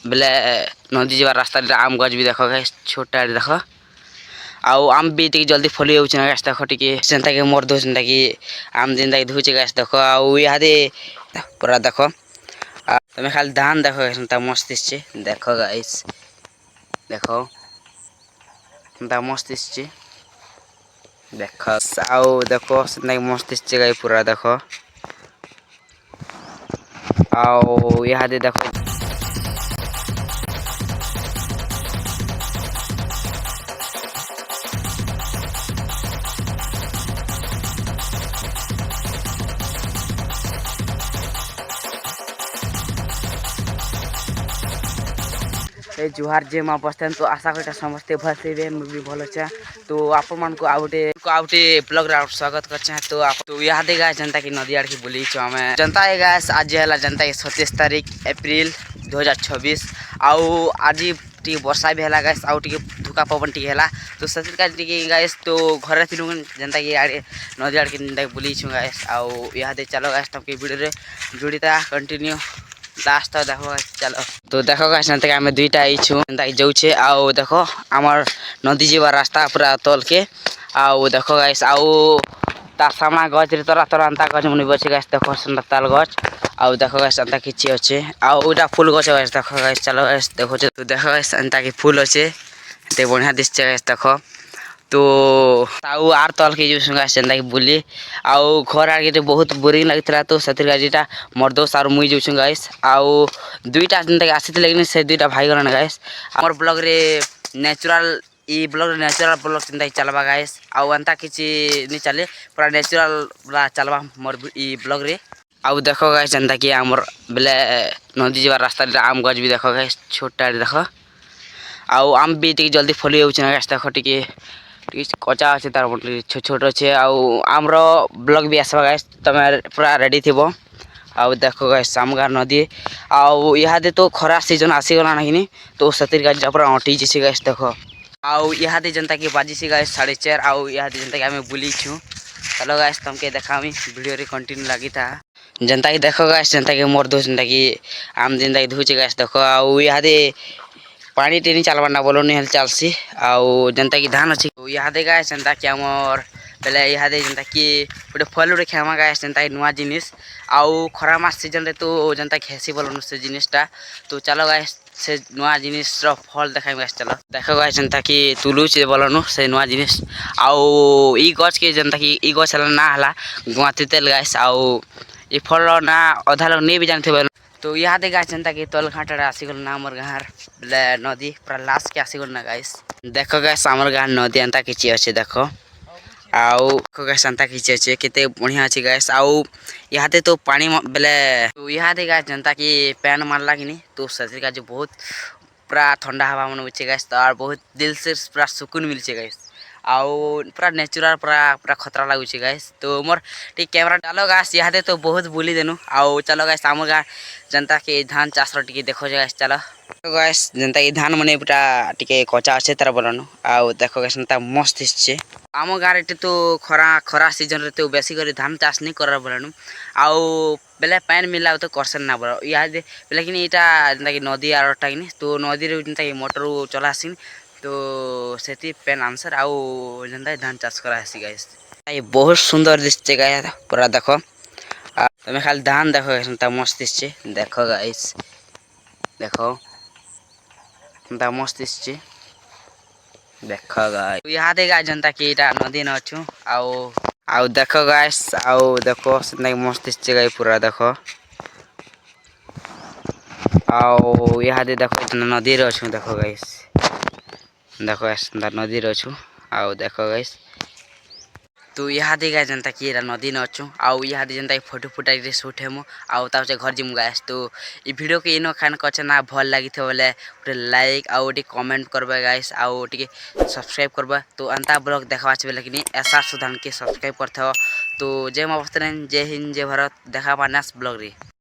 बेले नदी जबार रास्ता आम गज भी देख गाइस छोटा देख आउ आम भी टी जल्दी फली हो गाइस देख टी सेंता के मोर दो सेंता कि आम जिंदा धुचे गाइस देख आउ इहादे पूरा देख तमे खाली धान देख सेंता मस्त दिसचे देख गाइस देखो सेंता मस्त दिसचे देख आउ देखो सेंता मस्त दिसचे गाइस पूरा देख आउ इहादे देखो जुहार जे माँ बसते तो आशा करता समस्ते भल से भी भल अच्छा तो आप मन को आउटे ब्लॉग स्वागत कर तो आप तो यहाँ देगा जनता की नदी आड़ की बोली आम जनता है आज है जनता की 27 तारीख एप्रिल 2026 आउ आज टी वर्षा भी है गाइस आउ टी धुका पवन टी है तो सचिन गाइस तो घर थी जनता की आड़े नदी आड़ की जनता बोली गाइस आउ यहाँ दे चलो गाइस तब वीडियो जुड़ी था कंटिन्यू लास्ट देखो चलो तो देखो गाइस जनता के आमे दुईटा आइछु जनता के जाउछे आउ देखो हमर नदी जीवा रास्ता पूरा तल के आउ देखो गाइस आउ ता सामना गज रे तोरा तोरा अंता गज मुनि बचे गाइस देखो संता ताल गज आउ देखो गाइस अंता किछि अछि आउ उडा फूल गछ गाइस देखो गाइस चलो गाइस देखो तो देखो गाइस अंता के फूल अछि ते बढ़िया दिसছে गाइस देखो तो ताऊ आर तल के जो गाइस जनता के बुली आउ घर आगे तो बहुत बोरिंग लगतला तो सतिर गाजीटा मोर दोस्त आर मुई जो गाइस आउ दुईटा जनता के आसीत लेकिन से दुईटा भाई गण गाइस हमर ब्लॉग रे नेचुरल ई ब्लॉग नेचुरल ब्लॉग चिंता चलबा गाइस आउ अंता किछि नि चले पूरा नेचुरल ला चलबा मोर ई ब्लॉग रे आउ देखो गाइस जनता की हमर बेले नदी जबार रास्ता आम गज भी देखो गाइस छोटा देखो आउ आम भी टी जल्दी फली हो गाइस देखो टी कचा अच्छे तार छोट छोट अच्छे आमर ब्लॉग भी आसवा गाइस तमे पूरा रेडी थी आउ देखो गाइस सामगार नदी आउ इहादे तो खरा सीजन आसीगला नहीं तो सतिर गाज पूरा अटी जैसे गाइस देखो आउ इहादे जनता की बाजी से गाइस 4:30 आउ इहादे जनता की हमें बुली छु चलो गाइस तुमके देखामी वीडियो रे कंटिन्यू लगी था जनता की देखो गाइस जनता की मोर दो जनता की आम जिंदा धुचे गाइस देखो आउ इहादे पानी टेनी चलवा ना बोलो नहीं चलसी आउ जनता की धान अच्छी यहाँ दे गाय जनता की आमर पहले यहाँ दे जनता की गोटे फल गोटे खेमा गाय जनता नुआ जिनिस आउ खरा मास सीजन रे तो जनता खेसी बोलो से जिनिसटा तो चलो गाय से नुआ जिनिस फल देखा गाय चलो देखो गाय जनता की तुलुचे बोलो से नुआ जिनिस आउ ई गछ के जनता की ई गछ ना हला गुआती तेल गाइस आउ ई फल ना अधा लोग नहीं भी जानते तो यहाँ दे गाइस जनता की तल घाटा आसीगल ना हमर गाँर बेले नदी पूरा लास्ट के आसीगल ना गाइस देखो गाइस हमर गाँर नदी अंता किछि अच्छे देखो आउ देखो गाइस अंता किछि अच्छे केते बढ़िया अछि गाइस आउ यहाँ दे तो पानी बेले तो यहाँ दे गाइस जनता की पैन मारला कि नहीं तो ससुर का जो बहुत पूरा ठंडा हवा मन उछे गाइस तो और बहुत दिल से पूरा सुकून मिलছে गाइस आउ पूरा नेचुरल पूरा पूरा खतरा लगुचे गाइस तो मोर ठीक कैमरा डालो गाइस यहाँ दे तो बहुत बुली देनु आउ चलो गाइस आम गाँ जनता के धान चाष टी देखो गाइस चलो गाइस जनता की धान मने पूरा टिके कचा अच्छे तरह बोलानु आउ देखो गाइस जनता मस्त दिसছে आम गाँव रे तो खरा खरा सीजन रे तो बेसी कर धान चाष नहीं कर बोलानु आउ बेले पैन मिला तो करसन ना बोला यहाँ दे लेकिन यहाँ जनता की नदी आरटा कि तो नदी रे जनता की मोटर चलासीन तो सेती पेन आंसर आउ जनता धान चाष करासी गाइस ये बहुत सुंदर दिसছে गाइस पूरा देखो तमे खाली धान देखो जनता मस्त दिसছে देखो गाइस देखो जनता मस्त दिसছে देखो गाइस यहाँ दे गाइस जनता की इटा नदी न छु आउ देखो गाइस आउ देखो जनता मस्त दिसছে गाइस पूरा देखो आउ यहाँ दे देखो नदी रे छु देखो गाइस देखो गाइस नदी रे छु आउ देखो गाइस तो यहाँ दे गाइस जनता की नदी न अच्छु आउ यहाँ दे जनता फोटो फुटा शूट हेमु आउ ता घर जिमु गाइस तो ई वीडियो के इनो खान कछ ना भल लागि थे बोले गोटे लाइक आउ गोटे कमेंट करबा गाइस आउ टिके सब्सक्राइब करबा तो अंता ब्लॉग देखा बेले कि ऐसा सुधान के सब्सक्राइब करथो तो जय मां जय हिंद जय भारत देखा नेक्स्ट ब्लॉग रे।